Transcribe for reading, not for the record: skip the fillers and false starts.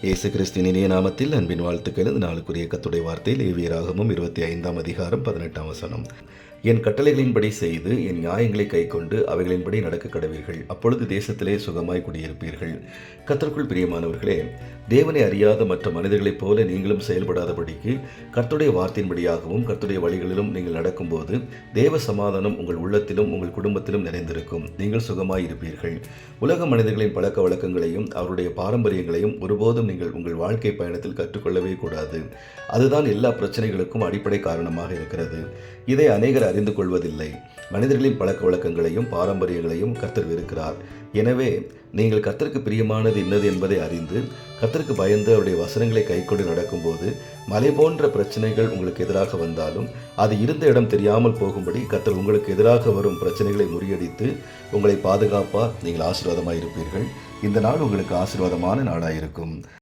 இயேசு கிறிஸ்துவின் இனிய நாமத்தில் அன்பின் வாழ்த்துக்கள். இந்த நாளுக்குரிய கர்த்தருடைய வார்த்தை லேவியராகமம் 25ஆம் அதிகாரம் 18ஆம் வசனம். என் கட்டளைகளின்படி செய்து என் நியாயங்களை கைக்கொண்டு அவைகளின்படி நடக்க கடவீர்கள், அப்பொழுது தேசத்திலே சுகமாய் குடியிருப்பீர்கள். கர்த்தருக்குள் பிரியமானவர்களே, தேவனை அறியாத மற்ற மனிதர்களைப் போல நீங்களும் செயல்படாதபடிக்கு கர்த்தருடைய வார்த்தையின்படியாகவும் கர்த்தருடைய வழிகளிலும் நீங்கள் நடக்கும்போது தேவ சமாதானம் உங்கள் உள்ளத்திலும் உங்கள் குடும்பத்திலும் நிறைந்திருக்கும். நீங்கள் சுகமாய் இருப்பீர்கள். உலக மனிதர்களின் பழக்க வழக்கங்களையும் அவருடைய பாரம்பரியங்களையும் ஒருபோதும் நீங்கள் உங்கள் வாழ்க்கை பயணத்தில் கற்றுக்கொள்ளவே கூடாது. அதுதான் எல்லா பிரச்சனைகளுக்கும் அடிப்படை காரணமாக இருக்கிறது. இதை அநேகர் அறிந்து கொள்வதில்லை. மனிதர்களின் பழக்க வழக்கங்களையும் பாரம்பரியங்களையும் கர்த்தர் வெறுக்கிறார். எனவே நீங்கள் கர்த்தருக்கு பிரியமானது இன்னது என்பதை அறிந்து கர்த்தருக்கு பயந்து அவருடைய வசனங்களை கைக்கொண்டு நடக்கும்போது மலை போன்ற பிரச்சனைகள் உங்களுக்கு எதிராக வந்தாலும் அது இருந்த இடம் தெரியாமல் போகும்படி கர்த்தர் உங்களுக்கு எதிராக வரும் பிரச்சனைகளை முறியடித்து உங்களை பாதுகாப்பார். நீங்கள் ஆசீர்வாதமாக இருப்பீர்கள். இந்த நாள் உங்களுக்கு ஆசீர்வாதமான நாளாயிருக்கும்.